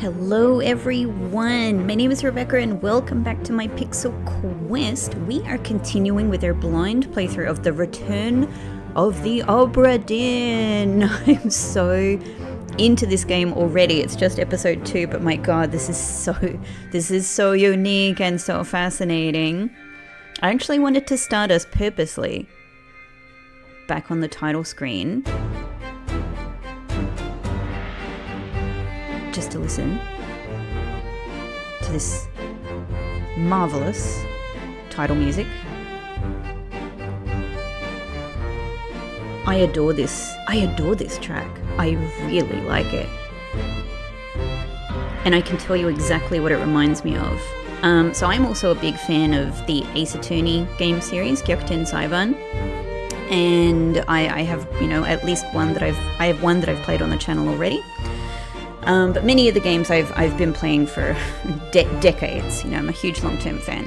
Hello everyone, my name is Rebecca and welcome back to my Pixel Quest. We are continuing with our blind playthrough of the Return of the Obra Dinn. I'm so into this game already. It's just episode 2, but my god, this is so unique and so fascinating. I actually wanted to start us purposely back on the title screen, just to listen to this marvelous title music. I adore this track. I really like it. And I can tell you exactly what it reminds me of. So I'm also a big fan of the Ace Attorney game series, Kraken Saiban. And I have, at least one that I've played on the channel already. But many of the games I've been playing for decades. I'm a huge long-term fan.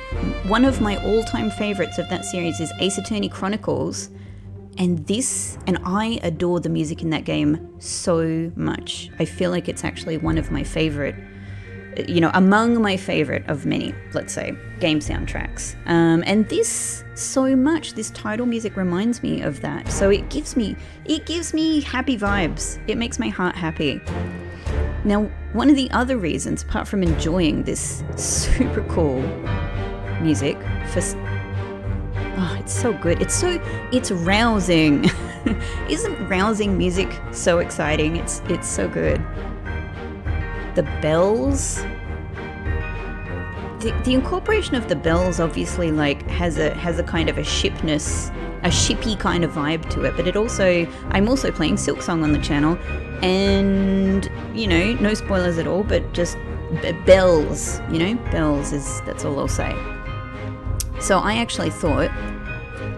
One of my all-time favorites of that series is Ace Attorney Chronicles, and I adore the music in that game so much. I feel like it's actually one of my favorite, among my favorite of many, let's say, game soundtracks. And this title music reminds me of that. So it gives me happy vibes. It makes my heart happy. Now, one of the other reasons, apart from enjoying this super cool music, it's so good. It's rousing. Isn't rousing music so exciting? It's so good. The bells. The incorporation of the bells obviously has a kind of a shippy kind of vibe to it, but I'm also playing Silksong on the channel, and no spoilers at all, but just bells, that's all I'll say. So I actually thought,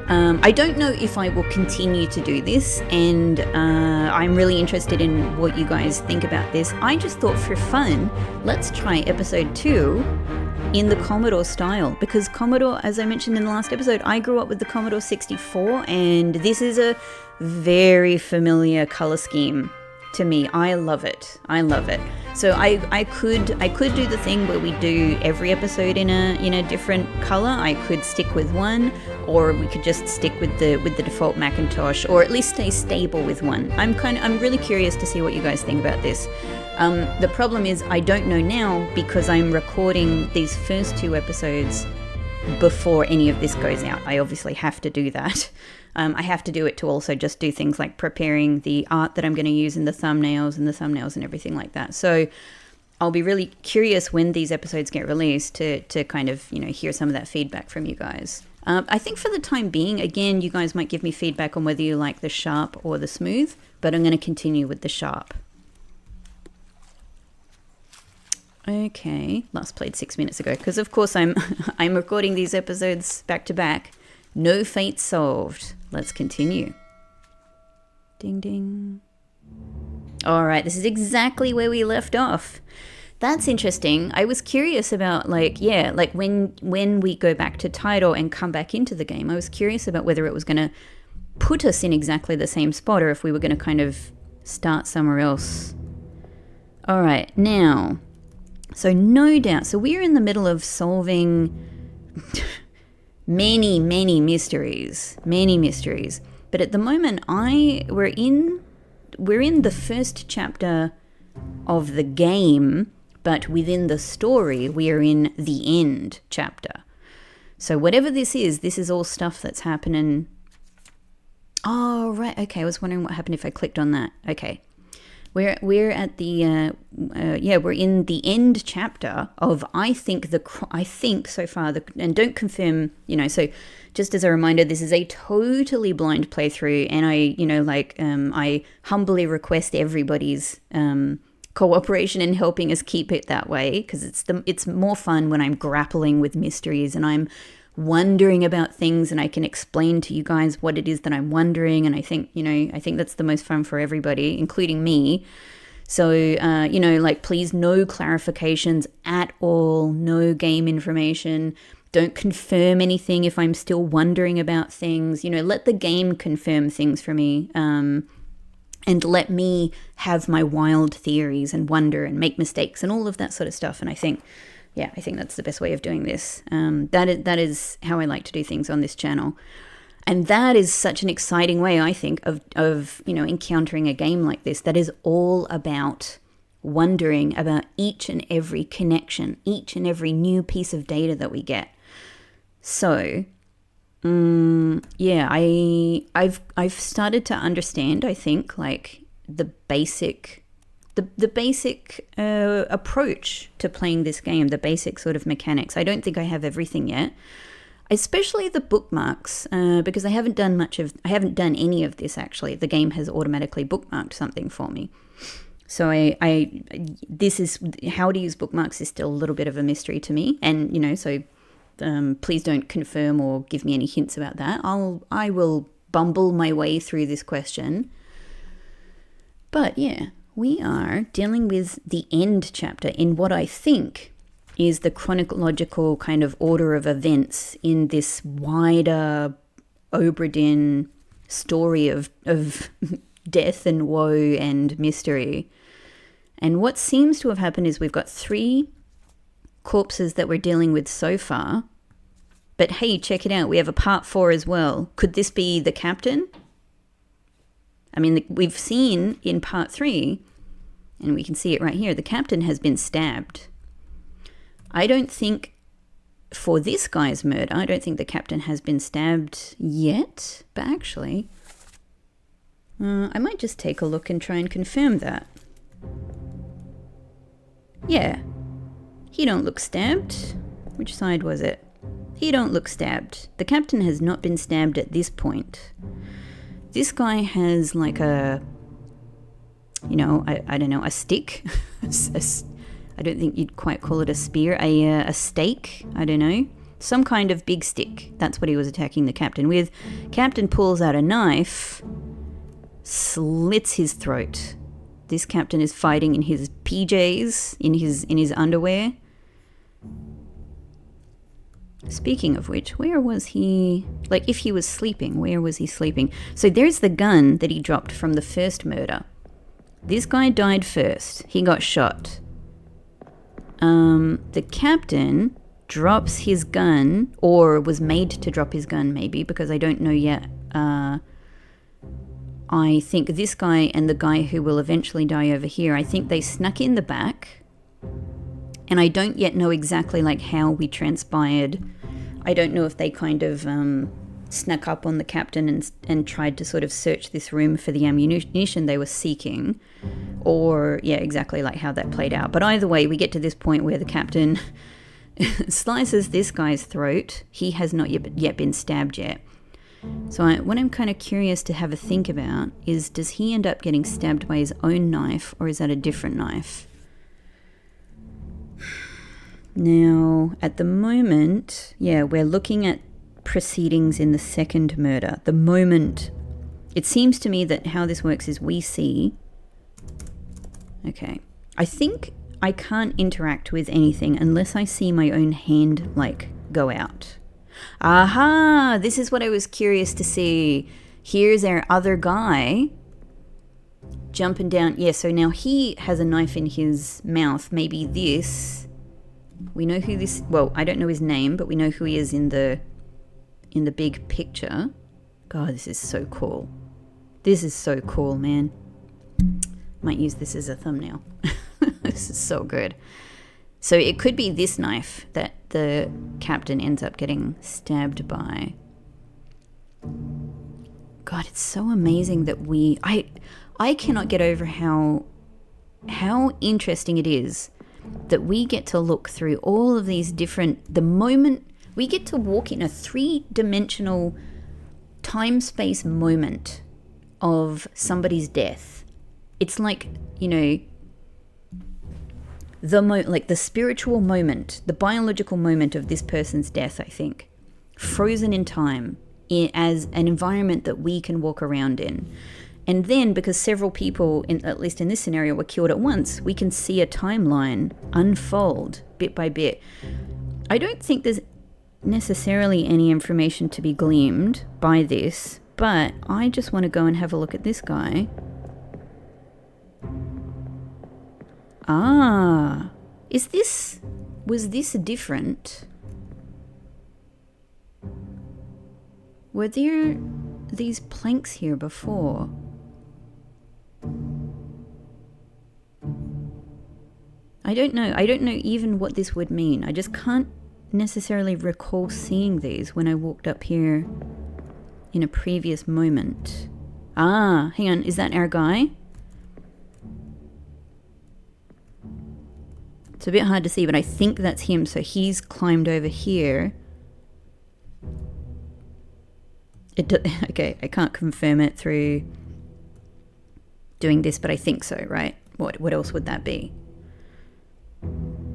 I don't know if I will continue to do this, and I'm really interested in what you guys think about this. I just thought for fun, let's try episode 2 in the Commodore style, because Commodore, as I mentioned in the last episode, I grew up with the Commodore 64, and this is a very familiar color scheme to me. I love it. So I could do the thing where we do every episode in a different color. I could stick with one, or we could just stick with the default Macintosh, or at least stay stable with one. I'm really curious to see what you guys think about this. The problem is I don't know now, because I'm recording these first 2 episodes before any of this goes out. I obviously have to do that. I have to do it to also just do things like preparing the art that I'm going to use in the thumbnails and everything like that. So I'll be really curious when these episodes get released to kind of, hear some of that feedback from you guys. I think for the time being, again, you guys might give me feedback on whether you like the sharp or the smooth, but I'm going to continue with the sharp. Okay, last played 6 minutes ago, because of course I'm recording these episodes back to back. No fate solved. Let's continue. Ding ding. All right, this is exactly where we left off. That's interesting. I was curious about when we go back to title and come back into the game, I was curious about whether it was going to put us in exactly the same spot, or if we were going to kind of start somewhere else. All right, now, so no doubt, so we're in the middle of solving many mysteries. But at the moment, we're in the first chapter of the game, but within the story, we are in the end chapter. So whatever this is all stuff that's happening. Oh, right. Okay, I was wondering what happened if I clicked on that. Okay. We're at the we're in the end chapter of I think so far, and don't confirm, so just as a reminder, this is a totally blind playthrough, and I humbly request everybody's cooperation in helping us keep it that way, because it's more fun when I'm grappling with mysteries and I'm wondering about things, and I can explain to you guys what it is that I'm wondering, and I think that's the most fun for everybody, including me. So please, no clarifications at all, no game information, don't confirm anything if I'm still wondering about things, let the game confirm things for me. and let me have my wild theories and wonder and make mistakes and all of that sort of stuff. And I think that's the best way of doing this. That is how I like to do things on this channel. And that is such an exciting way, I think, of encountering a game like this that is all about wondering about each and every connection, each and every new piece of data that we get. So, I've started to understand, I think, like the basic approach to playing this game, the basic sort of mechanics. I don't think I have everything yet, especially the bookmarks, because I haven't done any of this actually. The game has automatically bookmarked something for me. So this is how to use bookmarks is still a little bit of a mystery to me, and please don't confirm or give me any hints about that. I will bumble my way through this question. But yeah, we are dealing with the end chapter in what I think is the chronological kind of order of events in this wider Obra Dinn story of death and woe and mystery. And what seems to have happened is we've got 3 corpses that we're dealing with so far. But hey, check it out. We have a part 4 as well. Could this be the captain? I mean, we've seen in part 3, and we can see it right here, the captain has been stabbed. I don't think for this guy's murder, I don't think the captain has been stabbed yet. But actually, I might just take a look and try and confirm that. Yeah, he don't look stabbed. Which side was it? He don't look stabbed. The captain has not been stabbed at this point. This guy has like a, I don't know, a stick. I don't think you'd quite call it a spear. A stake, I don't know. Some kind of big stick. That's what he was attacking the captain with. Captain pulls out a knife, slits his throat. This captain is fighting in his PJs, in his underwear. Speaking of which, where was he? Like, if he was sleeping, where was he sleeping? So there's the gun that he dropped from the first murder. This guy died first. He got shot. The captain drops his gun, or was made to drop his gun maybe, because I don't know yet. I think this guy and the guy who will eventually die over here, I think they snuck in the back. And I don't yet know exactly like how we transpired. I don't know if they kind of snuck up on the captain and tried to sort of search this room for the ammunition they were seeking. Or, yeah, exactly like how that played out. But either way, we get to this point where the captain slices this guy's throat. He has not yet been stabbed yet. So what I'm kind of curious to have a think about is, does he end up getting stabbed by his own knife, or is that a different knife? Now, at the moment, yeah, we're looking at proceedings in the second murder. The moment, it seems to me that how this works is we see... Okay, I think I can't interact with anything unless I see my own hand, like, go out. Aha! This is what I was curious to see. Here's our other guy jumping down. Yeah, so now he has a knife in his mouth. Maybe this... We know who this... Well, I don't know his name, but we know who he is in the big picture. God, this is so cool. This is so cool, man. Might use this as a thumbnail. This is so good. So it could be this knife that the captain ends up getting stabbed by. God, it's so amazing that I cannot get over how interesting it is that we get to look through all of these different... The moment we get to walk in a 3-dimensional time-space moment of somebody's death. It's like, the spiritual moment, the biological moment of this person's death, I think, frozen in time as an environment that we can walk around in. And then, because several people, at least in this scenario, were killed at once, we can see a timeline unfold bit by bit. I don't think there's necessarily any information to be gleaned by this, but I just want to go and have a look at this guy. Ah. Was this different? Were there these planks here before? I don't know. I don't know even what this would mean. I just can't necessarily recall seeing these when I walked up here in a previous moment. Ah, hang on. Is that our guy? It's a bit hard to see, but I think that's him. So he's climbed over here. Okay, I can't confirm it through doing this, but I think so, right? What else would that be?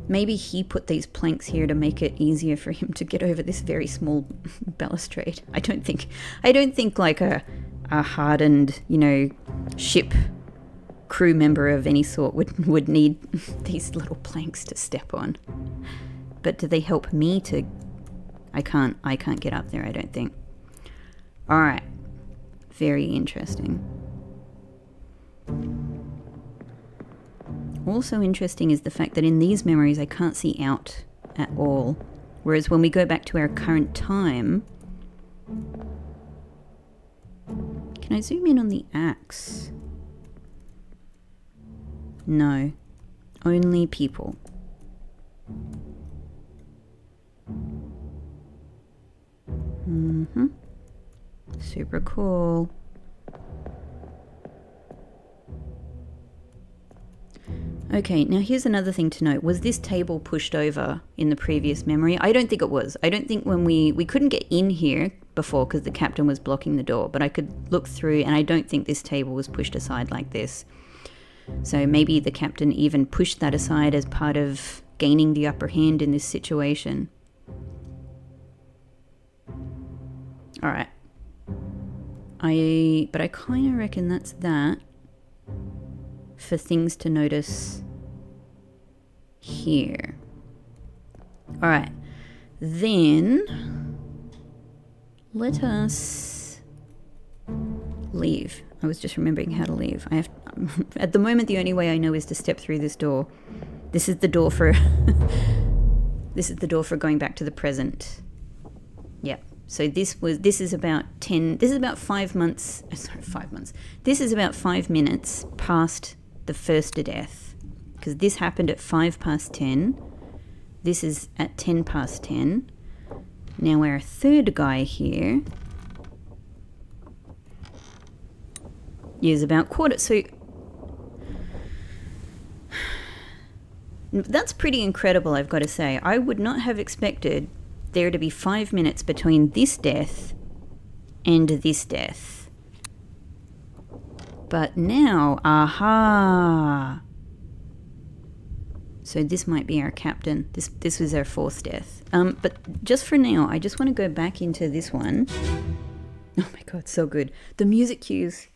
Maybe he put these planks here to make it easier for him to get over this very small balustrade. I don't think like a hardened, ship crew member of any sort would need these little planks to step on. But do they help me to... I can't get up there, I don't think. All right. Very interesting. Also interesting is the fact that in these memories I can't see out at all. Whereas when we go back to our current time... Can I zoom in on the axe? No. Only people. Mm-hmm. Super cool. Okay, now here's another thing to note. Was this table pushed over in the previous memory? I don't think it was. I don't think when we couldn't get in here before because the captain was blocking the door, but I could look through and I don't think this table was pushed aside like this. So maybe the captain even pushed that aside as part of gaining the upper hand in this situation. All right. But I kind of reckon that's that for things to notice here. All right. Then let us leave. I was just remembering how to leave. I have at the moment the only way I know is to step through this door. This is the door for this is the door for going back to the present. Yep. So this is about 5 months. Sorry, 5 months. This is about 5 minutes past the first death, because this happened at 10:05. This is at 10:10. Now our third guy here is about quarter. So that's pretty incredible, I've got to say. I would not have expected there to be 5 minutes between this death and this death. But now, aha! So this might be our captain. This was our fourth death. But just for now, I just want to go back into this one. Oh my god, so good. The music cues.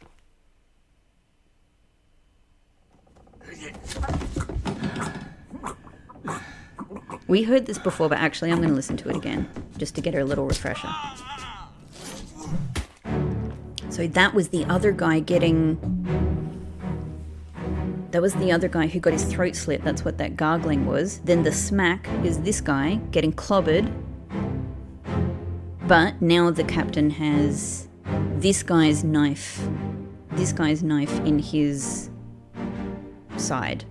We heard this before, but actually I'm going to listen to it again, just to get her a little refresher. So that was the other guy That was the other guy who got his throat slit. That's what that gargling was. Then the smack is this guy getting clobbered. But now the captain has this guy's knife in his side.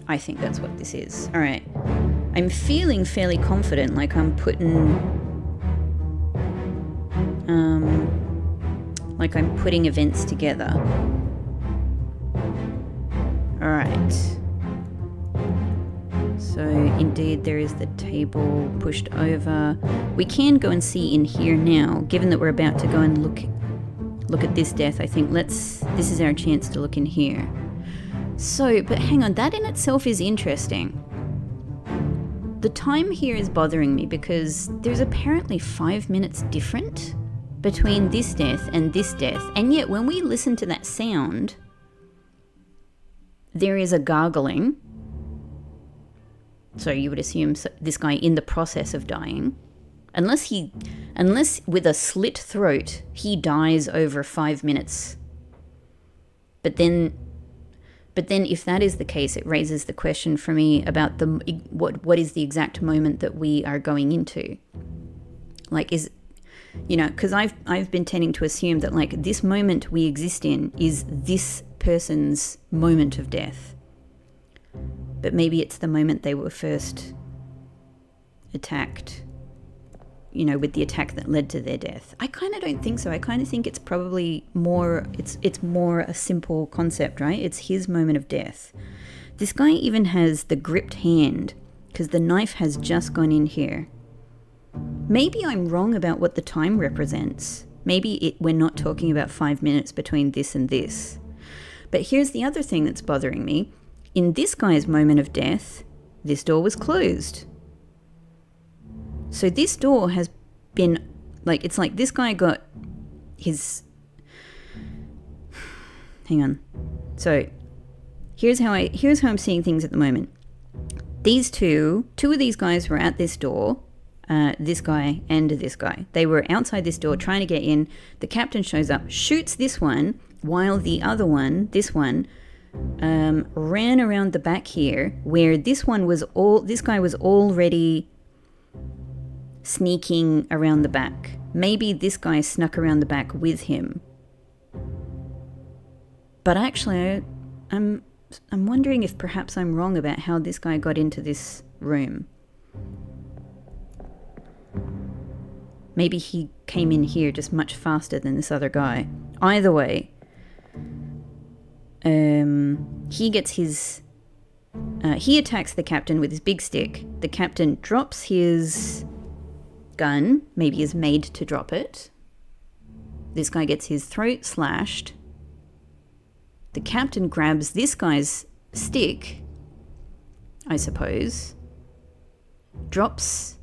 I think that's what this is. All right. I'm feeling fairly confident, like I'm putting events together. All right. So indeed there is the table pushed over. We can go and see in here now, given that we're about to go and look at this death. I think this is our chance to look in here. So, but hang on, that in itself is interesting. The time here is bothering me because there's apparently 5 minutes different between this death and this death. And yet when we listen to that sound, there is a gargling. So you would assume this guy in the process of dying. Unless with a slit throat, he dies over 5 minutes. But then But then if that is the case, it raises the question for me about what is the exact moment that we are going into? Like, is, you know, because I've been tending to assume that, like, this moment we exist in is this person's moment of death. But maybe it's the moment they were first attacked, you know, with the attack that led to their death. I kind of don't think so. I kind of think it's probably more, it's more a simple concept, right? It's his moment of death. This guy even has the gripped hand because the knife has just gone in here. Maybe I'm wrong about what the time represents. Maybe we're not talking about 5 minutes between this and this. But here's the other thing that's bothering me. In this guy's moment of death, this door was closed. So this door has been, like, it's like this guy got his... Hang on. So here's how I'm seeing things at the moment. These two of these guys were at this door. This guy and this guy. They were outside this door trying to get in. The captain shows up, shoots this one, while the other one, this one, ran around the back here, where this guy was already sneaking around the back. Maybe this guy snuck around the back with him. But actually, I'm wondering if perhaps I'm wrong about how this guy got into this room. Maybe he came in here just much faster than this other guy. Either way, he gets his... he attacks the captain with his big stick. The captain drops his gun, maybe is made to drop it. This guy gets his throat slashed. The captain grabs this guy's stick, I suppose, drops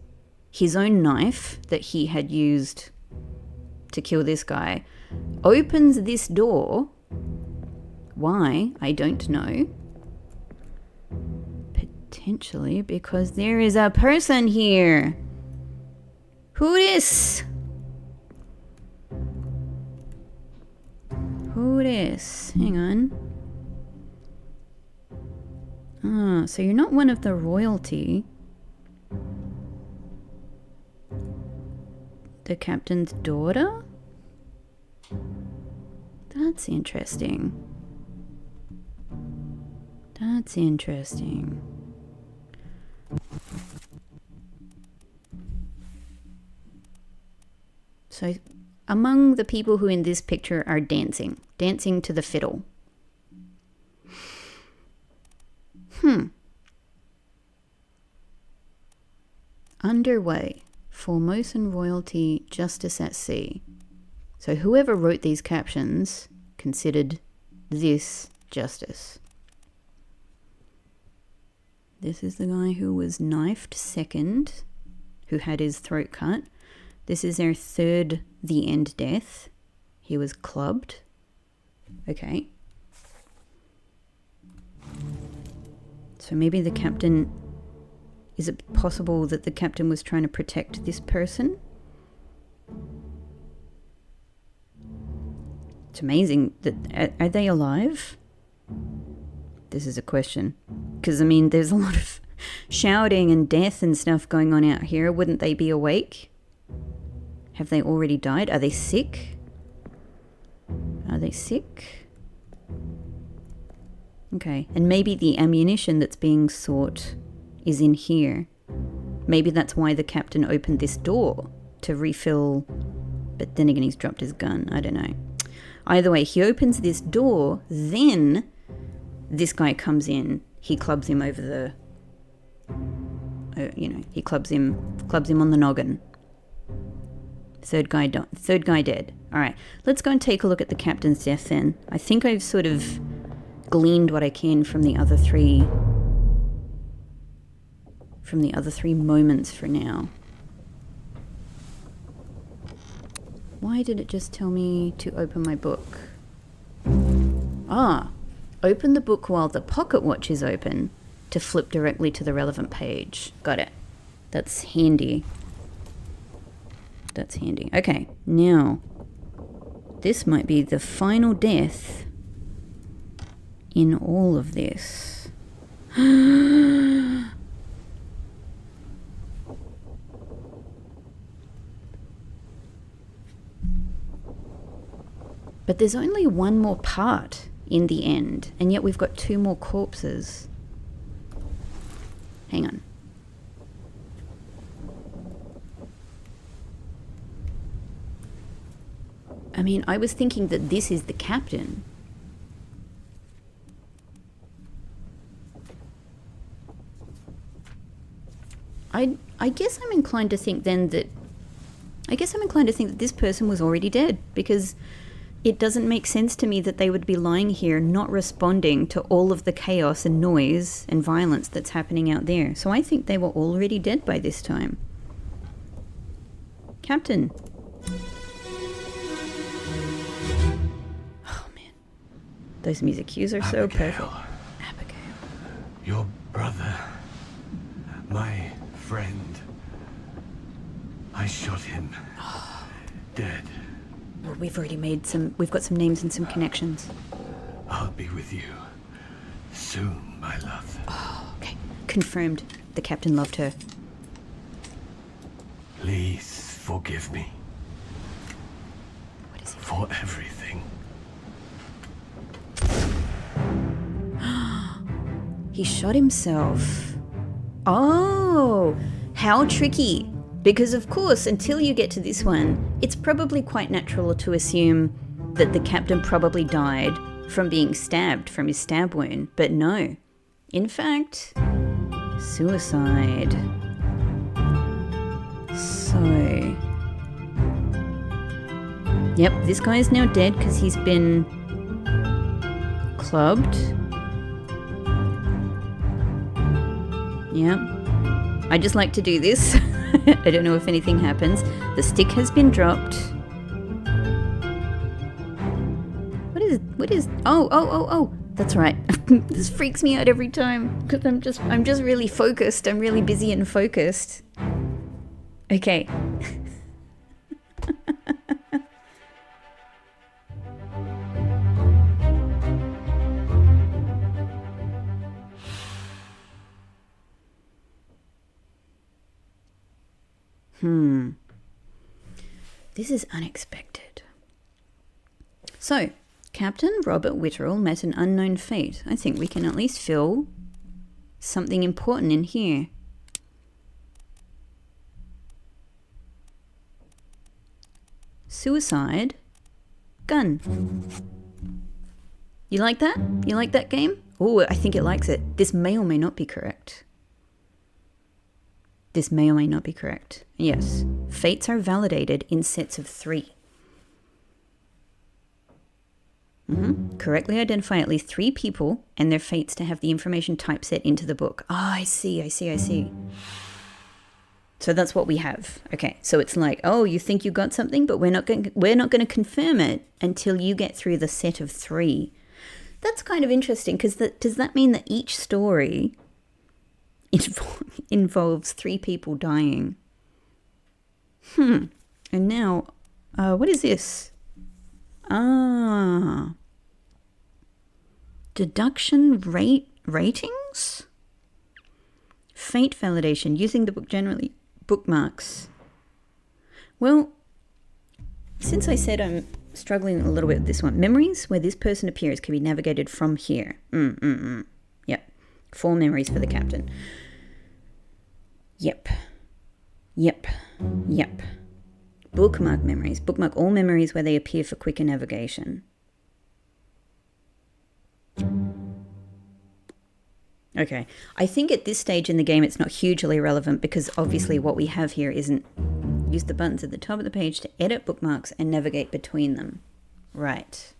his own knife that he had used to kill this guy, opens this door. Why? I don't know. Potentially because there is a person here. Who this? Who this? Hang on. Ah, so you're not one of the royalty. The captain's daughter? That's interesting. That's interesting. So, among the people who in this picture are dancing to the fiddle. Underway. Formosan royalty, justice at sea. So whoever wrote these captions considered this justice. This is the guy who was knifed second, who had his throat cut. This is their third the end death. He was clubbed. Okay. So maybe the captain... Is it possible that the captain was trying to protect this person? It's amazing that... Are they alive? This is a question. Because, I mean, there's a lot of shouting and death and stuff going on out here. Wouldn't they be awake? Have they already died? Are they sick? Are they sick? Okay. And maybe the ammunition that's being sought is in here. Maybe that's why the captain opened this door, to refill, but then again he's dropped his gun. I don't know. Either way, he opens this door, then this guy comes in, he clubs him over the, he clubs him on the noggin. Third guy dead. All right, let's go and take a look at the captain's death then. I think I've sort of gleaned what I can from the other three moments for now. Why did it just tell me to open my book? Open the book while the pocket watch is open to flip directly to the relevant page. Got it. That's handy. That's handy. Okay, now this might be the final death in all of this? But there's only one more part in the end, and yet we've got 2 more corpses. Hang on. I mean, I was thinking that this is the captain. I guess I'm inclined to think then that... I guess I'm inclined to think that this person was already dead, because it doesn't make sense to me that they would be lying here not responding to all of the chaos and noise and violence that's happening out there. So I think they were already dead by this time. Captain. Oh, man. Those music cues are so perfect. Abigail. Your brother. My friend. I shot him. Dead. Well, we've got some names and some connections. I'll be with you soon, my love. Oh, okay. Confirmed. The captain loved her. Please forgive me. What is he? For everything. He shot himself. Oh, how tricky. Because of course, until you get to this one, it's probably quite natural to assume that the captain probably died from being stabbed from his stab wound. But no. In fact, suicide. So... Yep, this guy is now dead because he's been clubbed. Yep. I just like to do this. I don't know if anything happens. The stick has been dropped. What is, oh, that's right. This freaks me out every time because I'm just really focused. I'm really busy and focused. Okay. This is unexpected. So, Captain Robert Witterell met an unknown fate. I think we can at least feel something important in here. Suicide. Gun. You like that? You like that game? Oh, I think it likes it. This may or may not be correct. This may or may not be correct. Yes. Fates are validated in sets of 3. Correctly identify at least 3 people and their fates to have the information typeset into the book. Ah, I see. So that's what we have. Okay, so it's like, oh, you think you got something, but we're not going to confirm it until you get through the set of 3. That's kind of interesting because does that mean that each story involves 3 people dying? And now, what is this? Deduction ratings? Fate validation, using the book generally. Bookmarks. Well, since I said I'm struggling a little bit with this one. Memories where this person appears can be navigated from here. Yep. 4 memories for the captain. Yep. Bookmark memories. Bookmark all memories where they appear for quicker navigation. Okay. I think at this stage in the game it's not hugely relevant because obviously what we have here isn't use the buttons at the top of the page to edit bookmarks and navigate between them. Right.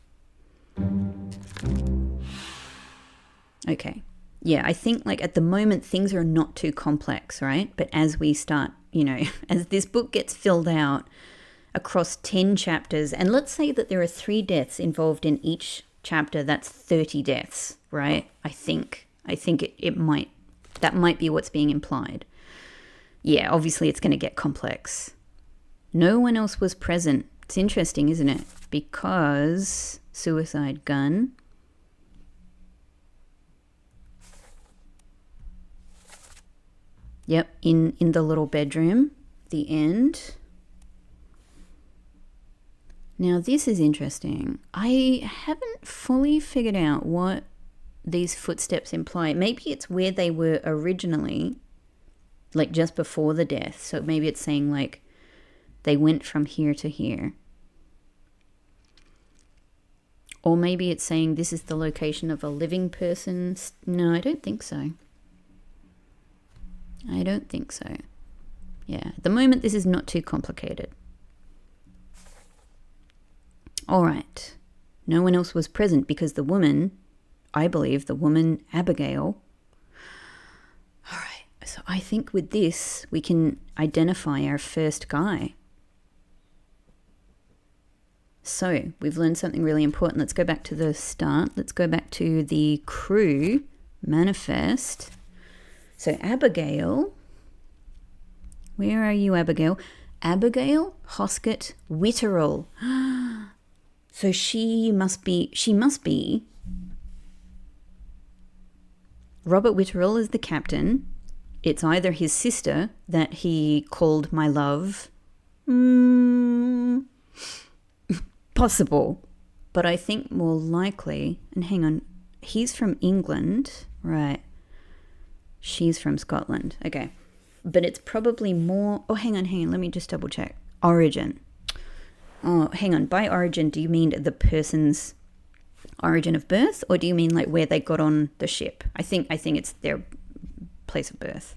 Okay. Yeah, I think like at the moment things are not too complex, right? But as we start, as this book gets filled out across 10 chapters, and let's say that there are 3 deaths involved in each chapter, that's 30 deaths, right? I think that might be what's being implied. Yeah, obviously it's going to get complex. No one else was present. It's interesting, isn't it? Because suicide gun. Yep, in the little bedroom, the end. Now this is interesting. I haven't fully figured out what these footsteps imply. Maybe it's where they were originally, like just before the death. So maybe it's saying like they went from here to here. Or maybe it's saying this is the location of a living person. No, I don't think so. I don't think so. Yeah, at the moment this is not too complicated. All right. No one else was present because the woman, I believe the woman Abigail. All right. So I think with this we can identify our first guy. So we've learned something really important. Let's go back to the start. Let's go back to the crew manifest. So Abigail, where are you, Abigail? Abigail Hoskett Witterell. So she must be. Robert Witterell is the captain. It's either his sister that he called my love. Possible. But I think more likely, and hang on, he's from England, right? She's from Scotland. Okay. But it's probably more, hang on, let me just double check. Origin. Oh, hang on. By origin, do you mean the person's origin of birth, or do you mean like where they got on the ship? I think it's their place of birth.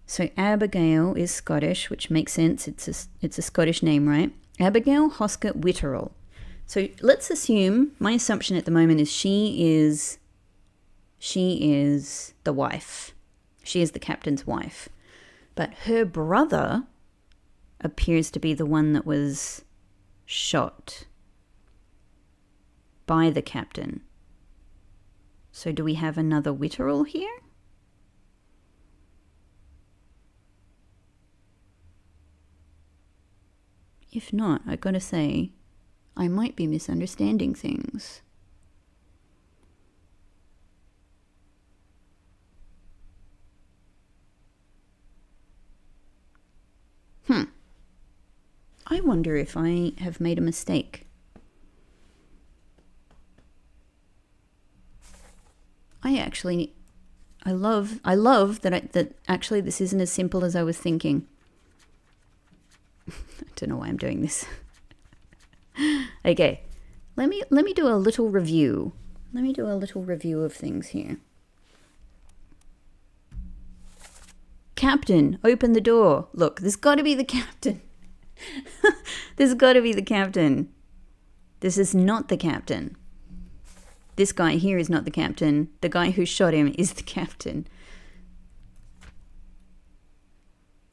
So Abigail is Scottish, which makes sense. It's a Scottish name, right? Abigail Hoskett Witterell. So let's assume, my assumption at the moment is she is the wife. She is the captain's wife. But her brother appears to be the one that was shot by the captain. So do we have another Witterell here? If not, I gotta say, I might be misunderstanding things. I wonder if I have made a mistake. I love that actually this isn't as simple as I was thinking. I don't know why I'm doing this. Okay, let me do a little review. Let me do a little review of things here. Captain, open the door. Look, there's got to be the captain. There's got to be the captain. This is not the captain. This guy here is not the captain. The guy who shot him is the captain.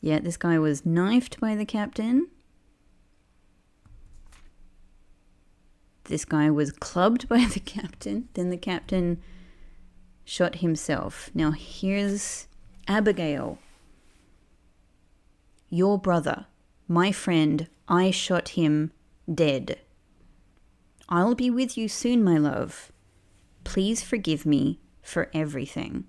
Yeah, this guy was knifed by the captain. This guy was clubbed by the captain. Then the captain shot himself. Now here's Abigail. Your brother, my friend, I shot him dead. I'll be with you soon, my love. Please forgive me for everything.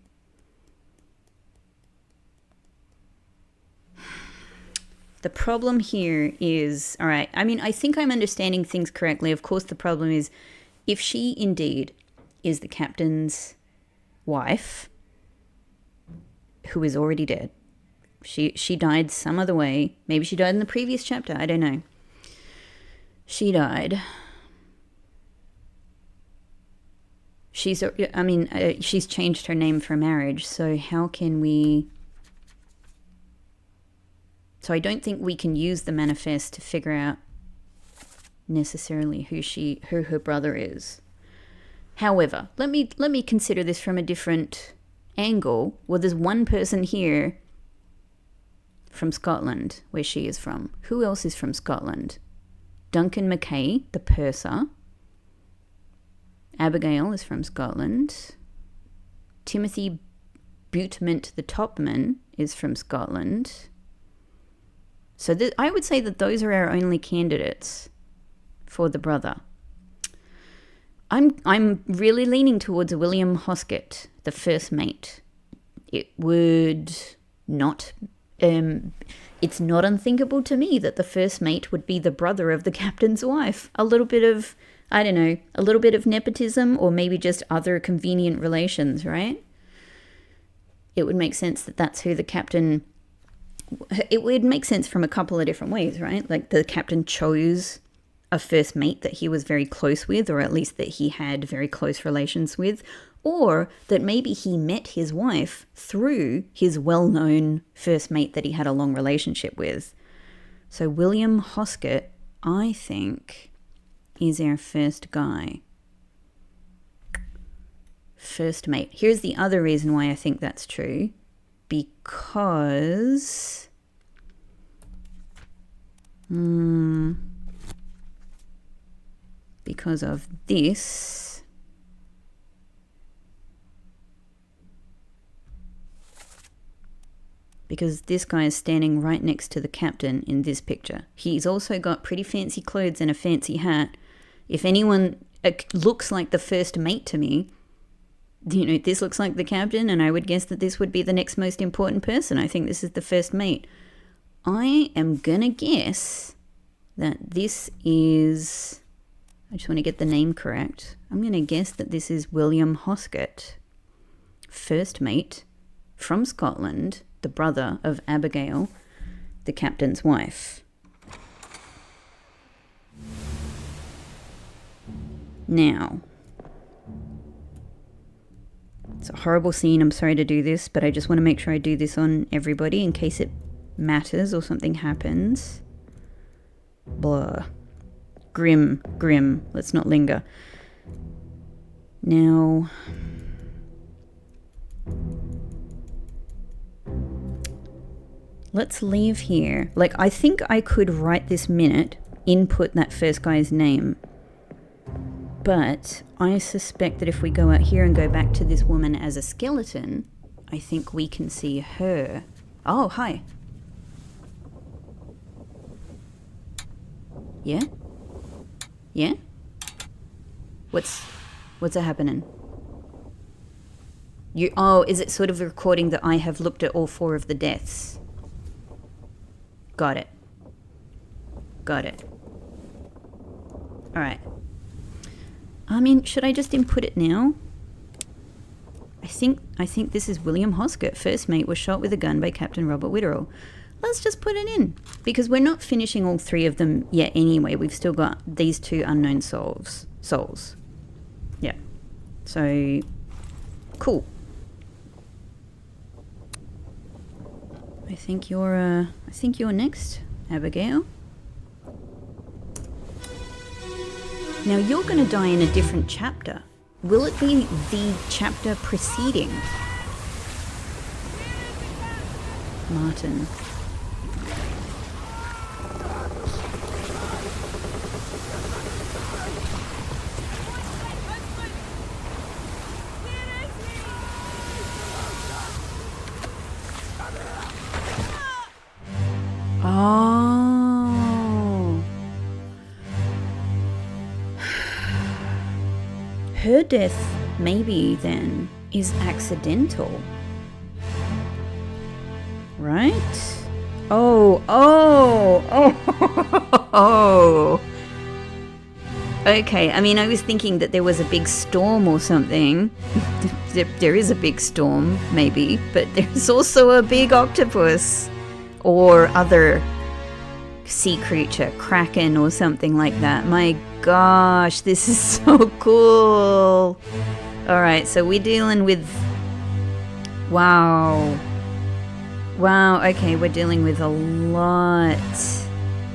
The problem here is, all right, I mean, I think I'm understanding things correctly. Of course, the problem is if she indeed is the captain's wife, who is already dead, she died some other way. Maybe she died in the previous chapter. I don't know. She died. She's changed her name for marriage. So how can we... So I don't think we can use the manifest to figure out necessarily who her brother is. However, let me consider this from a different angle. Well, there's one person here from Scotland, where she is from. Who else is from Scotland? Duncan Mackay, the purser. Abigail is from Scotland. Timothy Butement, the topman, is from Scotland. So I would say that those are our only candidates for the brother. I'm really leaning towards William Hoskett, the first mate. It would not it's not unthinkable to me that the first mate would be the brother of the captain's wife. A little bit of, I don't know, a little bit of nepotism, or maybe just other convenient relations, right? It would make sense that that's who the captain... It would make sense from a couple of different ways, right? Like the captain chose a first mate that he was very close with, or at least that he had very close relations with, or that maybe he met his wife through his well-known first mate that he had a long relationship with. So William Hoskett, I think, is our first guy. First mate. Here's the other reason why I think that's true. Because... because of this... because this guy is standing right next to the captain in this picture. He's also got pretty fancy clothes and a fancy hat. If anyone looks like the first mate to me, you know, this looks like the captain, and I would guess that this would be the next most important person. I think this is the first mate. I am gonna guess that this is... I just want to get the name correct. I'm gonna guess that this is William Hoskett, first mate from Scotland, the brother of Abigail, the captain's wife. Now, it's a horrible scene. I'm sorry to do this, but I just want to make sure I do this on everybody in case it matters or something happens. Blah. Grim. Let's not linger. Now... let's leave here. Like, I think I could right this minute input that first guy's name. But I suspect that if we go out here and go back to this woman as a skeleton, I think we can see her. Oh, hi. Yeah? Yeah? What's happening? Oh, is it sort of recording that I have looked at all 4 of the deaths? Got it. Alright. I mean, should I just input it now? I think this is William Hoskett, first mate, was shot with a gun by Captain Robert Witterell. Let's just put it in, because we're not finishing all 3 of them yet anyway. We've still got these 2 unknown souls. Yeah. So, cool. I think you're next, Abigail. Now you're going to die in a different chapter. Will it be the chapter preceding? Martin. Oh. Her death, maybe then, is accidental. Right? Oh. Okay, I mean, I was thinking that there was a big storm or something. There is a big storm, maybe, but there's also a big octopus. Or other sea creature, Kraken or something like that. My gosh, this is so cool. Alright, so we're dealing with... Wow, okay, we're dealing with a lot.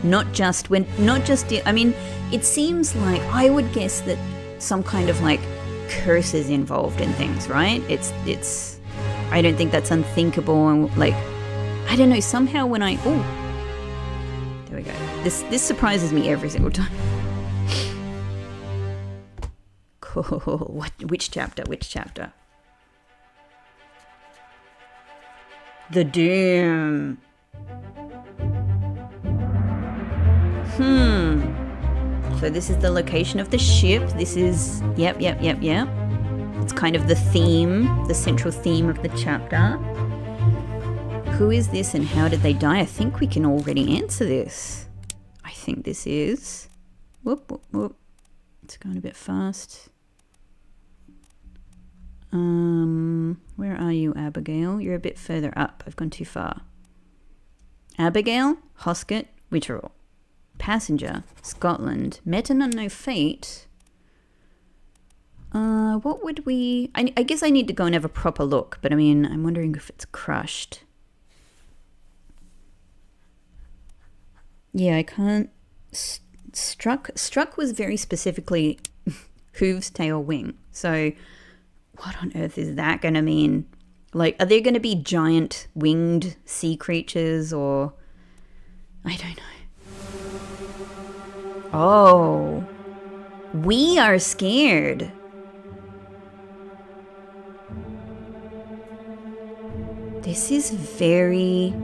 I mean, it seems like, I would guess that some kind of like curse is involved in things, right? It's I don't think that's unthinkable, and like, I don't know, somehow when there we go. This surprises me every single time. Cool. Which chapter? The Doom. So this is the location of the ship. This is, yep. It's kind of the theme, the central theme of the chapter. Who is this and how did they die? I think we can already answer this. I think this is... Whoop, whoop, whoop. It's going a bit fast. Where are you, Abigail? You're a bit further up. I've gone too far. Abigail, Hosket, Witterell. Passenger, Scotland. Met an unknown fate. What would we... I guess I need to go and have a proper look, but I mean, I'm wondering if it's crushed. Yeah, I can't... Struck was very specifically hooves, tail, wing. So what on earth is that going to mean? Like, are there going to be giant winged sea creatures or... I don't know. Oh. We are scared. This is very...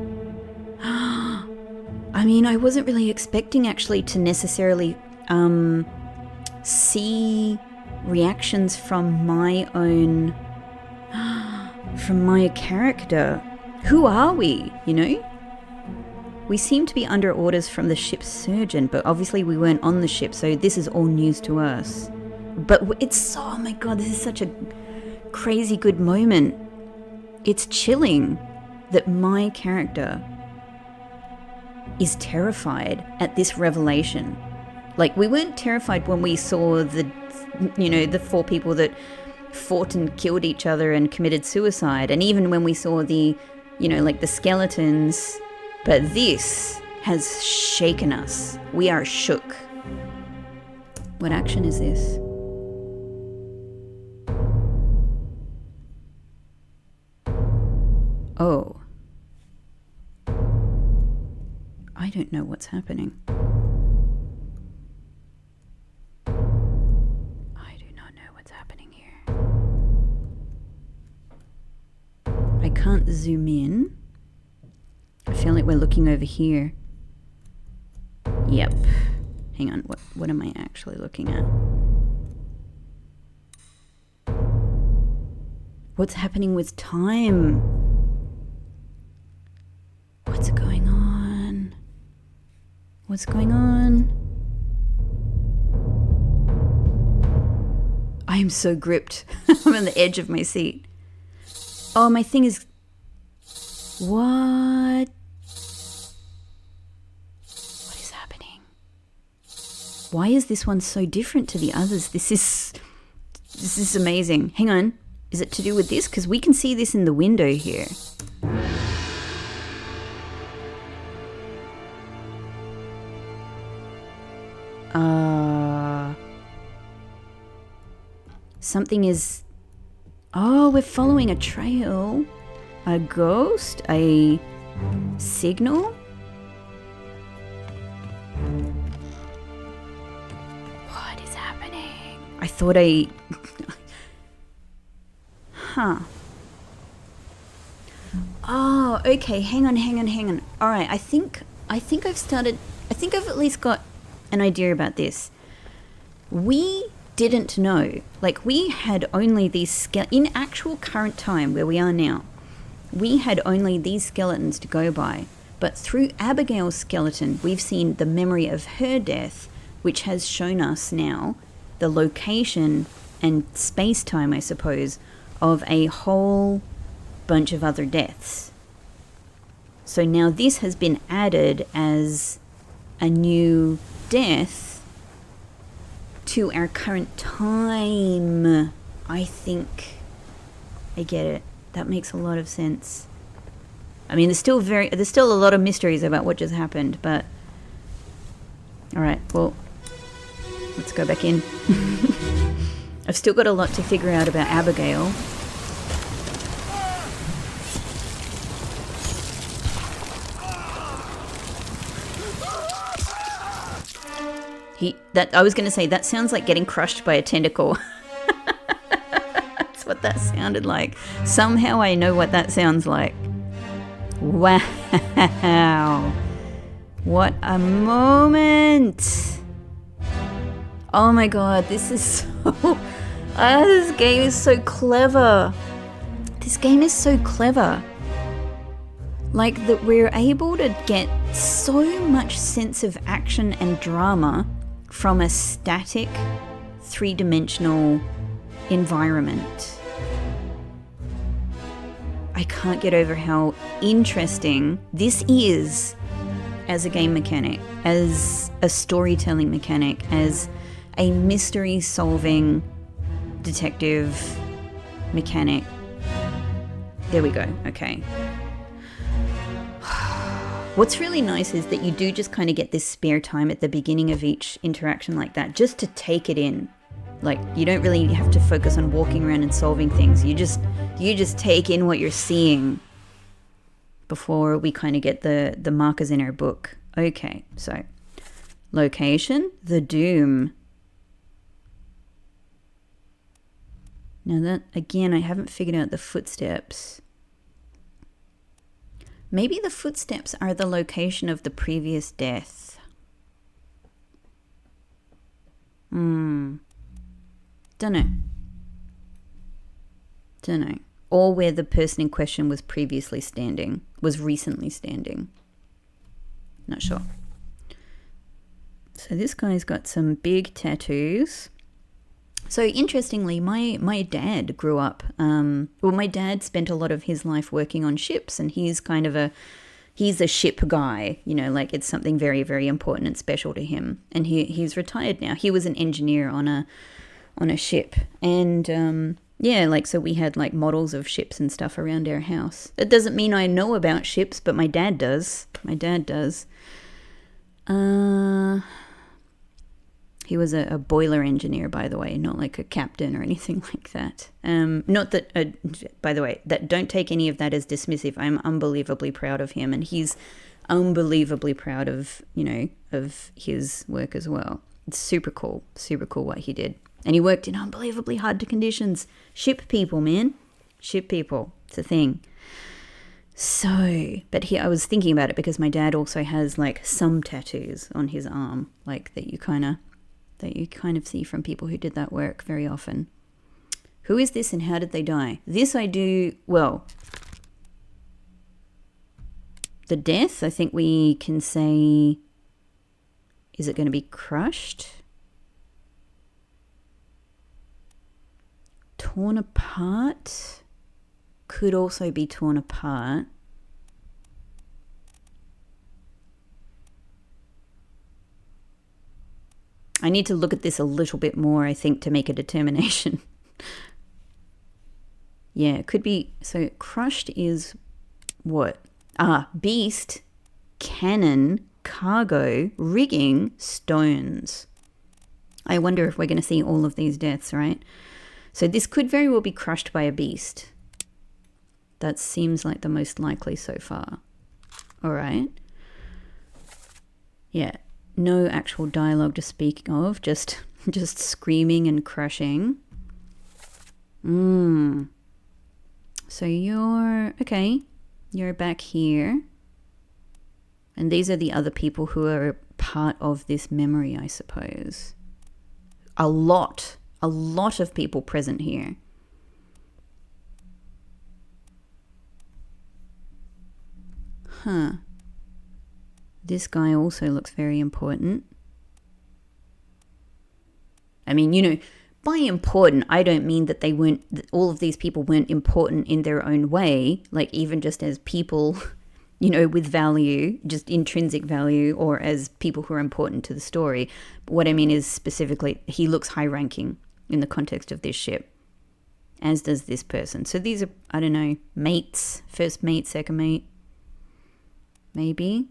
I mean, I wasn't really expecting actually to necessarily see reactions from my own... from my character. Who are we, you know? We seem to be under orders from the ship's surgeon, but obviously we weren't on the ship, so this is all news to us. But it's so... Oh my god, this is such a crazy good moment. It's chilling that my character is terrified at this revelation. Like, we weren't terrified when we saw the, you know, the 4 people that fought and killed each other and committed suicide, and even when we saw the, you know, like the skeletons, but this has shaken us. We are shook. What action is this? Oh. I don't know what's happening. I do not know what's happening here. I can't zoom in. I feel like we're looking over here. Yep. Hang on, what am I actually looking at? What's happening with time? What's going on? What's going on? I am so gripped. I'm on the edge of my seat. Oh, my thing is... What? What is happening? Why is this one so different to the others? This is amazing. Hang on. Is it to do with this? Because we can see this in the window here. Something is... Oh, we're following a trail. A ghost? A signal? What is happening? I thought I... Huh. Oh, okay. Hang on. All right. I think I've at least got an idea about this. We didn't know. Like, we had only these in actual current time where we are now. We had only these skeletons to go by, but through Abigail's skeleton, we've seen the memory of her death, which has shown us now the location and space-time, I suppose, of a whole bunch of other deaths. So now this has been added as a new death to our current time. I think I get it. That makes a lot of sense. I mean, there's still a lot of mysteries about what just happened, but all right, well, let's go back in. I've still got a lot to figure out about Abigail. I was going to say, that sounds like getting crushed by a tentacle. That's what that sounded like. Somehow I know what that sounds like. Wow. What a moment. Oh my god, this is so... this game is so clever. This game is so clever. Like that we're able to get so much sense of action and drama from a static, three-dimensional environment. I can't get over how interesting this is as a game mechanic, as a storytelling mechanic, as a mystery-solving detective mechanic. There we go, okay. What's really nice is that you do just kind of get this spare time at the beginning of each interaction like that, just to take it in. Like, you don't really have to focus on walking around and solving things. You just take in what you're seeing before we kind of get the markers in our book. Okay, so location, the Doom. Now that, again, I haven't figured out the footsteps. Maybe the footsteps are the location of the previous death. Dunno. Or where the person in question was recently standing. Not sure. So this guy's got some big tattoos. So interestingly, my dad grew up, my dad spent a lot of his life working on ships, and he's a ship guy, like it's something very, very important and special to him. And he's retired now. He was an engineer on a ship. And so we had like models of ships and stuff around our house. That doesn't mean I know about ships, but my dad does. He was a boiler engineer, by the way, not like a captain or anything like that. Not that, by the way, that don't take any of that as dismissive. I'm unbelievably proud of him, and he's unbelievably proud of, of his work as well. It's super cool what he did. And he worked in unbelievably hard conditions. Ship people, man. Ship people. It's a thing. So, but I was thinking about it because my dad also has like some tattoos on his arm, like that you kind of see from people who did that work very often. Who is this and how did they die? This I do, well, the death, I think we can say, is it going to be crushed? Torn apart? Could also be torn apart. I need to look at this a little bit more, I think, to make a determination. Yeah, it could be. So crushed is what? Beast, cannon, cargo, rigging, stones. I wonder if we're going to see all of these deaths, right? So this could very well be crushed by a beast. That seems like the most likely so far. All right. Yeah. No actual dialogue to speak of, just screaming and crushing. So you're back here. And these are the other people who are part of this memory, I suppose. A lot of people present here. Huh. This guy also looks very important. I mean, by important, I don't mean that all of these people weren't important in their own way, like even just as people, with value, just intrinsic value, or as people who are important to the story. But what I mean is specifically, he looks high-ranking in the context of this ship, as does this person. So these are, I don't know, mates, first mate, second mate, maybe.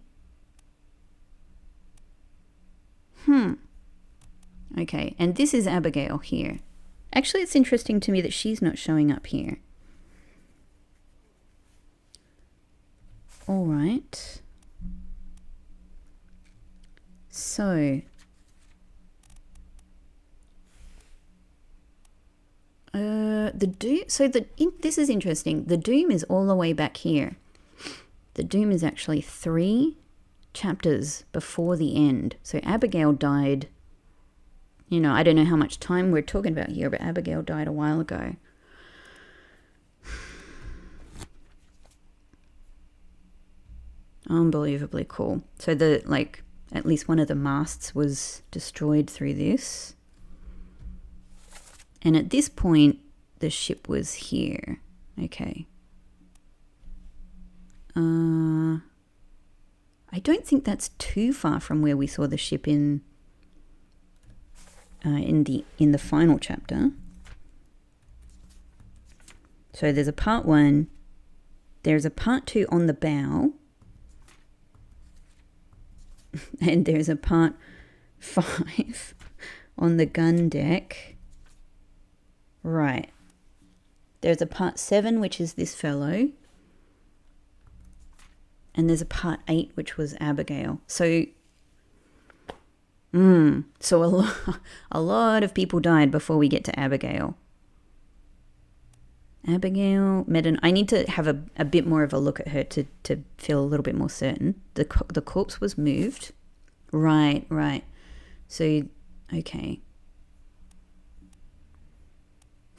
Okay, and this is Abigail here. Actually, it's interesting to me that she's not showing up here. All right. So, this is interesting. The Doom is all the way back here. The Doom is actually 3 chapters before the end. So Abigail died, I don't know how much time we're talking about here, but Abigail died a while ago. Unbelievably cool. So at least one of the masts was destroyed through this. And at this point, the ship was here. Okay. I don't think that's too far from where we saw the ship in the final chapter. So there's a part 1. There's a part 2 on the bow. And there's a part 5 on the gun deck. Right. There's a part 7, which is this fellow. And there's a part 8, which was Abigail. So, a lot of people died before we get to Abigail. Abigail, Medan. I need to have a bit more of a look at her to feel a little bit more certain. The corpse was moved. Right. So, okay.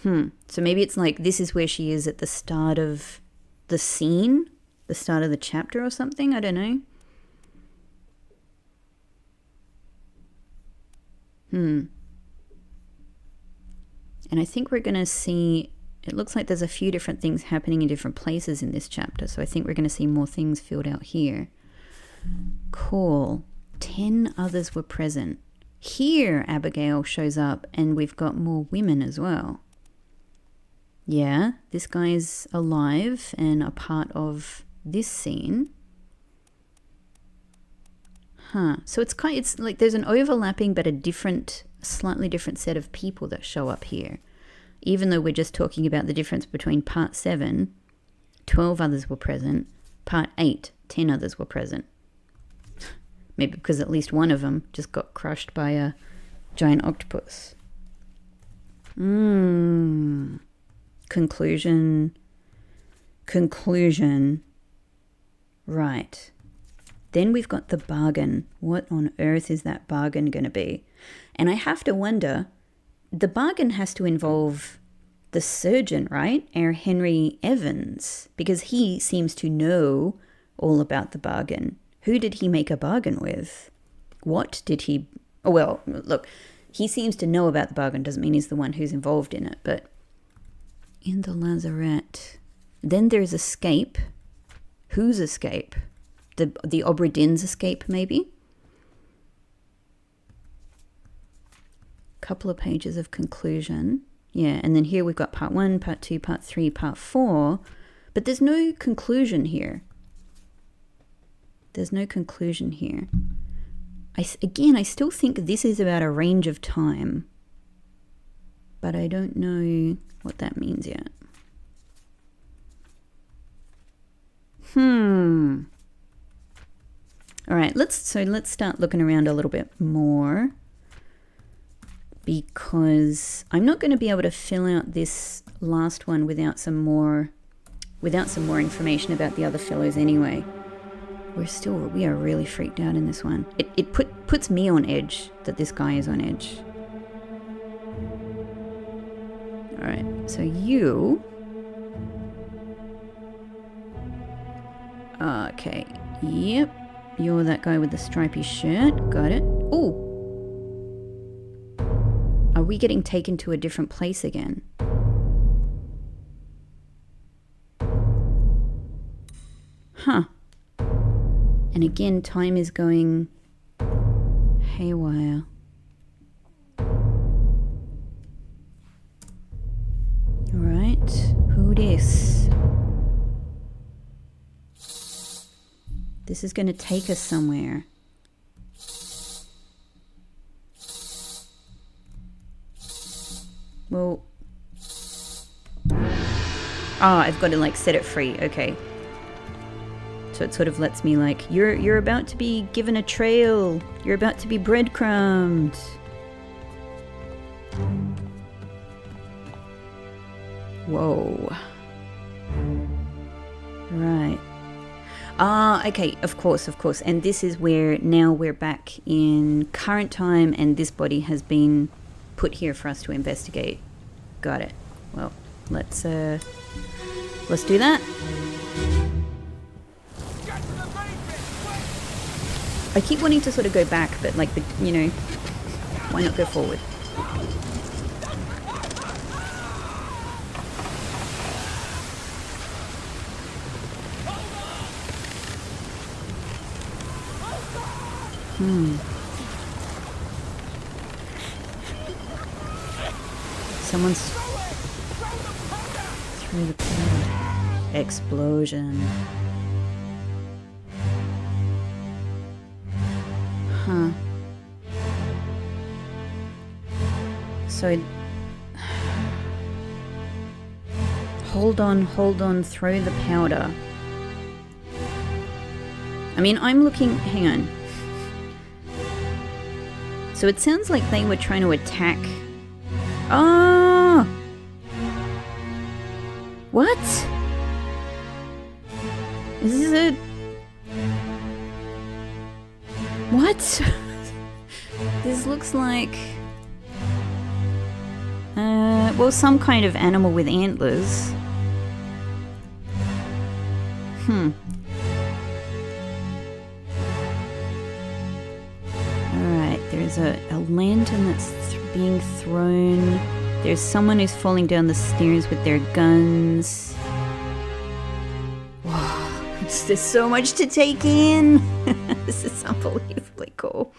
So maybe it's like this is where she is at the start of the scene, the start of the chapter or something. I don't know. And I think we're going to see, it looks like there's a few different things happening in different places in this chapter. So I think we're going to see more things filled out here. Cool. 10 others were present. Here Abigail shows up and we've got more women as well. Yeah, this guy's alive and a part of this scene. So it's like there's an overlapping but slightly different set of people that show up here. Even though we're just talking about the difference between part 7, 12 others were present, part 8, 10 others were present. Maybe because at least one of them just got crushed by a giant octopus. Conclusion. Right. Then we've got the bargain. What on earth is that bargain going to be? And I have to wonder, the bargain has to involve the surgeon, right? Our Henry Evans, because he seems to know all about the bargain. Who did he make a bargain with? What did he... Oh, well, look, he seems to know about the bargain. Doesn't mean he's the one who's involved in it, but... In the lazarette. Then there's escape. Whose escape? The Obra Dinn's escape, maybe? Couple of pages of conclusion. Yeah, and then here we've got part 1, part 2, part 3, part 4. But there's no conclusion here. There's no conclusion here. I still think this is about a range of time. But I don't know what that means yet. All right, let's start looking around a little bit more, because I'm not going to be able to fill out this last one without some more information about the other fellows anyway. We are really freaked out in this one. It puts me on edge that this guy is on edge. All right, so you. Okay, yep. You're that guy with the stripy shirt. Got it. Oh. Are we getting taken to a different place again? Huh. And again, time is going haywire. Alright. Who dis? This is going to take us somewhere. Well... I've got to set it free. Okay. So it sort of lets me you're about to be given a trail. You're about to be breadcrumbed. Whoa. Right. Okay, of course. And this is where now we're back in current time and this body has been put here for us to investigate. Got it. Well, let's do that. Get to the basics! I keep wanting to sort of go back, but like, you know, why not go forward? Someone's through the powder. Explosion. Huh. So hold on, throw the powder. I mean, I'm looking, hang on. So it sounds like they were trying to attack. Oh! What? Is this a... What? This looks like... well, some kind of animal with antlers. Alright, there's a lantern that's being thrown. There's someone who's falling down the stairs with their guns. Wow, there's so much to take in. This is unbelievably cool.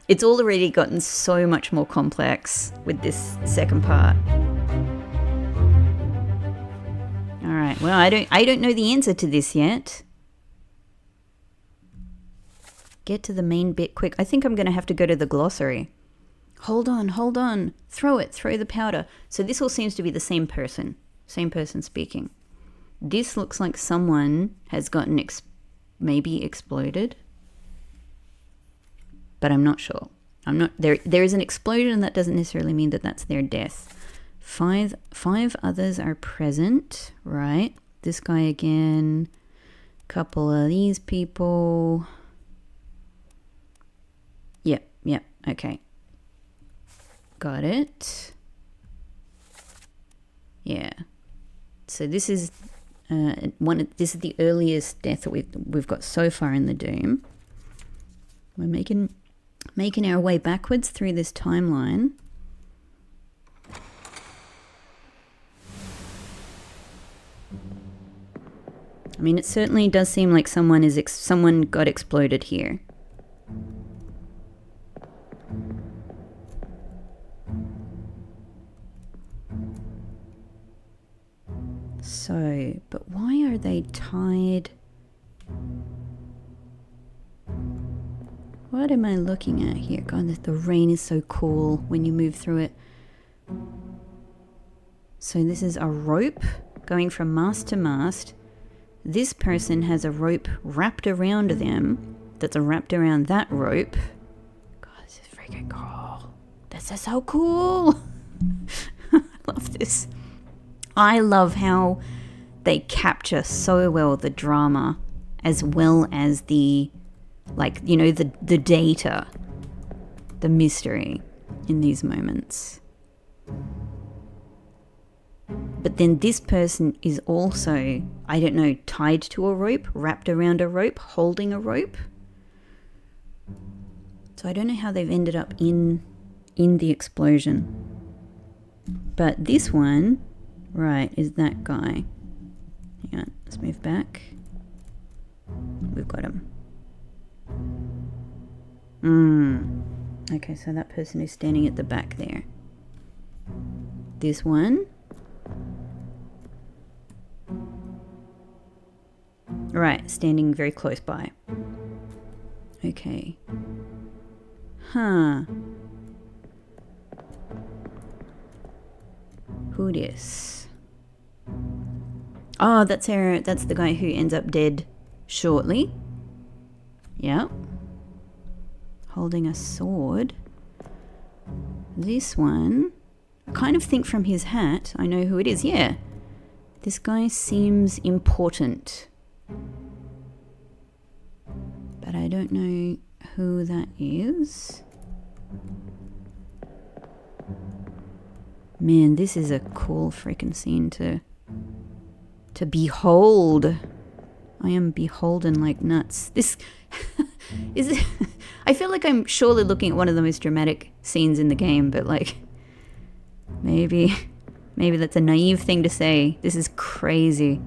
It's already gotten so much more complex with this second part. Alright, well, I don't know the answer to this yet. Get to the main bit quick. I think I'm going to have to go to the glossary. Hold on. Throw the powder. So this all seems to be the same person speaking. This looks like someone has gotten maybe exploded. But I'm not sure. There is an explosion, that doesn't necessarily mean that that's their death. Five others are present, right? This guy again. Couple of these people. Yep, okay. Got it. Yeah. So this is this is the earliest death that we've got so far in the Doom. We're making our way backwards through this timeline. I mean, it certainly does seem like someone got exploded here. So, but why are they tied? What am I looking at here? God, the rain is so cool when you move through it. So this is a rope going from mast to mast. This person has a rope wrapped around them that's wrapped around that rope. God, this is freaking cool. This is so cool. I love this. I love how they capture so well the drama as well as the, like, you know, the data, the mystery in these moments. But then this person is also, I don't know, tied to a rope, wrapped around a rope, holding a rope. So I don't know how they've ended up in the explosion. But this one, right, is that guy. Hang on, let's move back. We've got him. Okay, so that person is standing at the back there. This one. Right, standing very close by. Okay. Huh. Who this? Oh, that's the guy who ends up dead shortly. Yep. Holding a sword. This one, I kind of think from his hat, I know who it is. Yeah. This guy seems important. But I don't know who that is. Man, this is a cool freaking scene to behold. I am beholden like nuts. Is it? I feel like I'm surely looking at one of the most dramatic scenes in the game, but like, maybe that's a naive thing to say. This is crazy.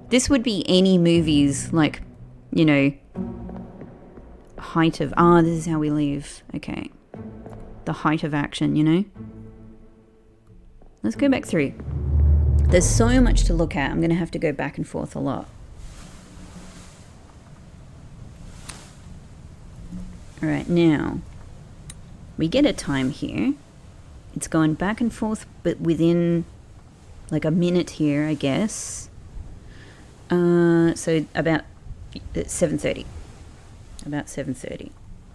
This would be any movie's, like, you know, height of, this is how we leave. Okay. The height of action, you know? Let's go back through. There's so much to look at. I'm going to have to go back and forth a lot. Alright, now, we get a time here. It's going back and forth, but within, like, a minute here, I guess. So about 7:30. About 7:30.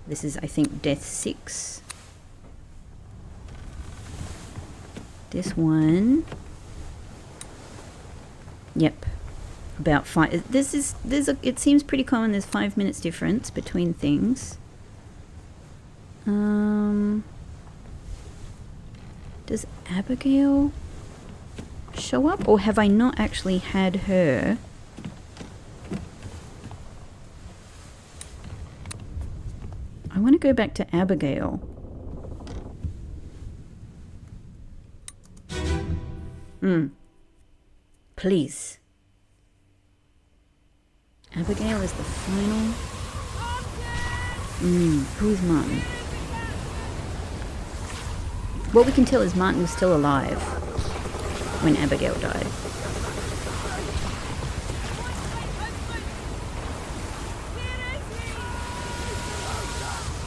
This is, I think, death 6. This one. Yep. About 5. It seems pretty common. There's 5 minutes difference between things. Does Abigail show up? Or have I not actually had her? I want to go back to Abigail. Please. Abigail is the final. Who's Martin? What we can tell is Martin was still alive when Abigail died.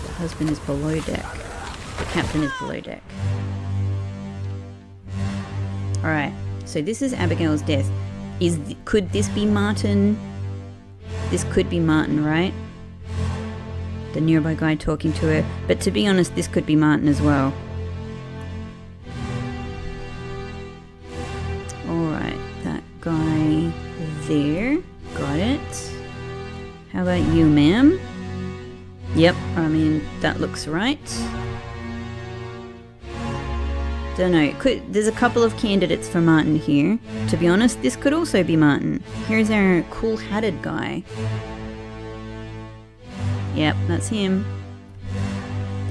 The husband is below deck. The captain is below deck. Alright, so this is Abigail's death. Could this be Martin? This could be Martin, right? The nearby guy talking to her. But to be honest, this could be Martin as well. Alright, that guy there. Got it. How about you, ma'am? Yep, I mean, that looks right. Don't know. There's a couple of candidates for Martin here. To be honest, this could also be Martin. Here's our cool-hatted guy. Yep, that's him.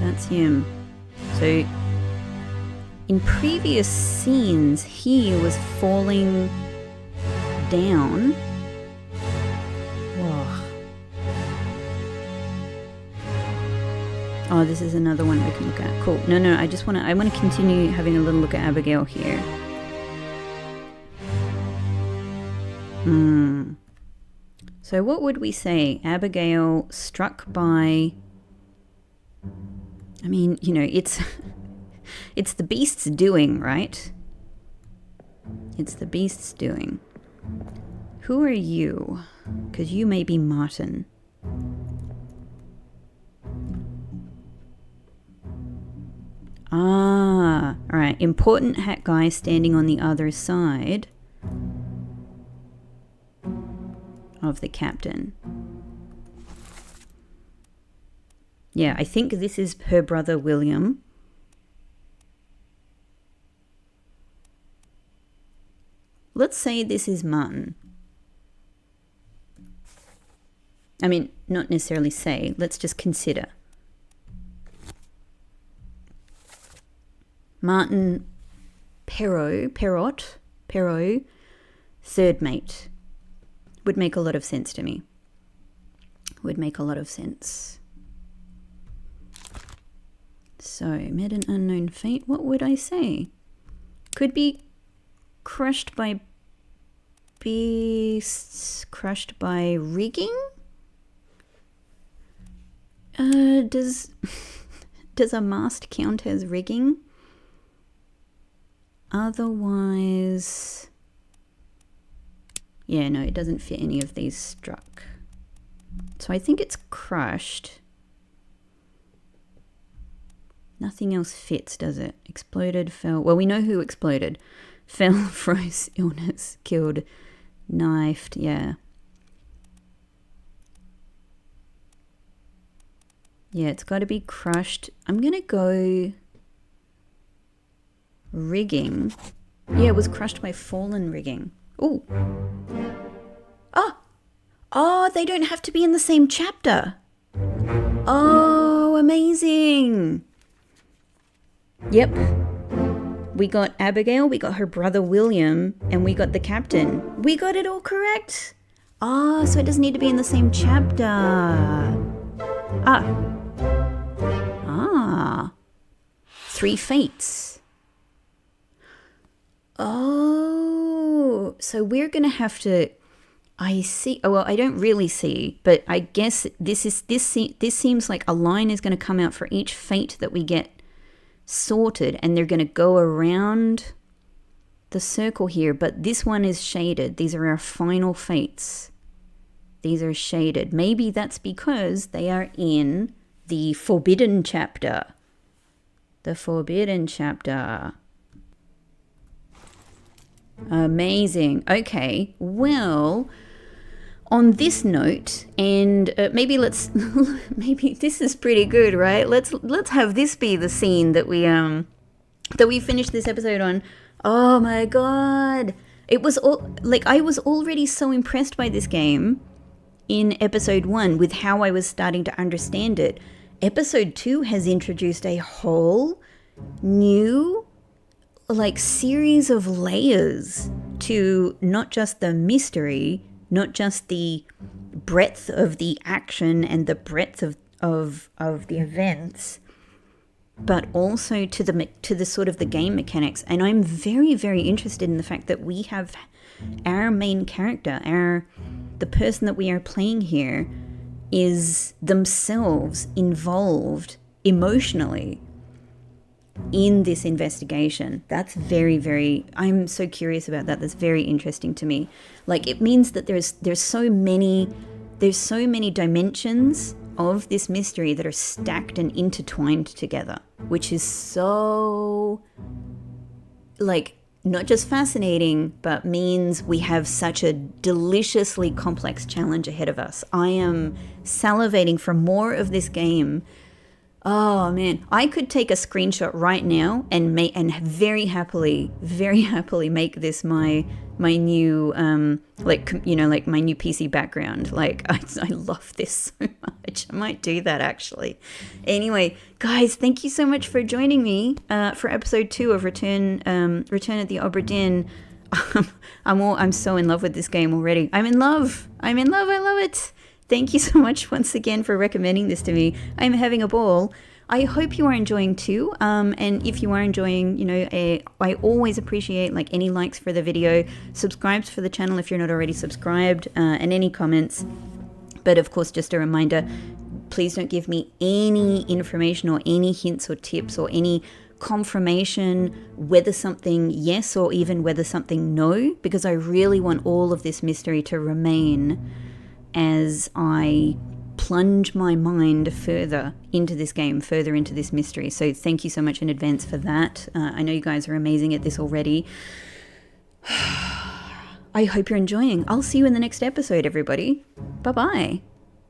That's him. So, in previous scenes, he was falling down. Whoa. Oh, this is another one we can look at. Cool. No, I want to continue having a little look at Abigail here. So what would we say? Abigail struck by... I mean, you know, it's the beast's doing, right? It's the beast's doing. Who are you? Because you may be Martin. Alright. Important hat guy standing on the other side of the captain. Yeah, I think this is her brother William. Let's say this is Martin. I mean, not necessarily say, let's just consider. Martin Perrot, third mate. Would make a lot of sense to me. Would make a lot of sense. So, met an unknown fate. What would I say? Could be crushed by beasts, crushed by rigging? Does a mast count as rigging? Otherwise... Yeah, no, it doesn't fit any of these struck. So I think it's crushed. Nothing else fits, does it? Exploded, fell... Well, we know who exploded. Fell, froze, illness, killed, knifed, yeah. Yeah, it's got to be crushed. I'm going to go... rigging. Yeah, it was crushed by fallen rigging. Ooh. Oh, they don't have to be in the same chapter. Oh, amazing. Yep. We got Abigail, we got her brother William, and we got the captain. We got it all correct. Ah, so it doesn't need to be in the same chapter. Ah. 3 fates. Oh, so we're going to have to... I see. Oh, well, I don't really see, but I guess this seems like a line is going to come out for each fate that we get sorted, and they're going to go around the circle here, but this one is shaded. These are our final fates. These are shaded. Maybe that's because they are in the forbidden chapter. The forbidden chapter. Amazing. Okay, well, on this note, and maybe let's maybe this is pretty good, right? Let's have this be the scene that we finish this episode on. Oh my god, it was all like I was already so impressed by this game in episode 1 with how I was starting to understand it. Episode 2 has introduced a whole new like series of layers to not just the mystery, not just the breadth of the action and the breadth of the events, but also to the sort of the game mechanics. And I'm very, very interested in the fact that we have our main character, the person that we are playing here, is themselves involved emotionally in this investigation. That's very, very, I'm so curious about that. That's very interesting to me. Like, it means that there's so many dimensions of this mystery that are stacked and intertwined together, which is so, like, not just fascinating, but means we have such a deliciously complex challenge ahead of us. I am salivating for more of this game. Oh man, I could take a screenshot right now and very happily make this my new like my new PC background. Like I love this so much. I might do that actually. Anyway, guys, thank you so much for joining me for episode 2 of Return at the Obra Dinn. I'm so in love with this game already. I'm in love. I love it. Thank you so much once again for recommending this to me. I'm having a ball. I hope you are enjoying too. And if you are enjoying, I always appreciate like any likes for the video, subscribes for the channel if you're not already subscribed, and any comments. But of course, just a reminder, please don't give me any information or any hints or tips or any confirmation whether something yes or even whether something no, because I really want all of this mystery to remain as I plunge my mind further into this game, further into this mystery. So thank you so much in advance for that. I know you guys are amazing at this already. I hope you're enjoying. I'll see you in the next episode, everybody. Bye-bye.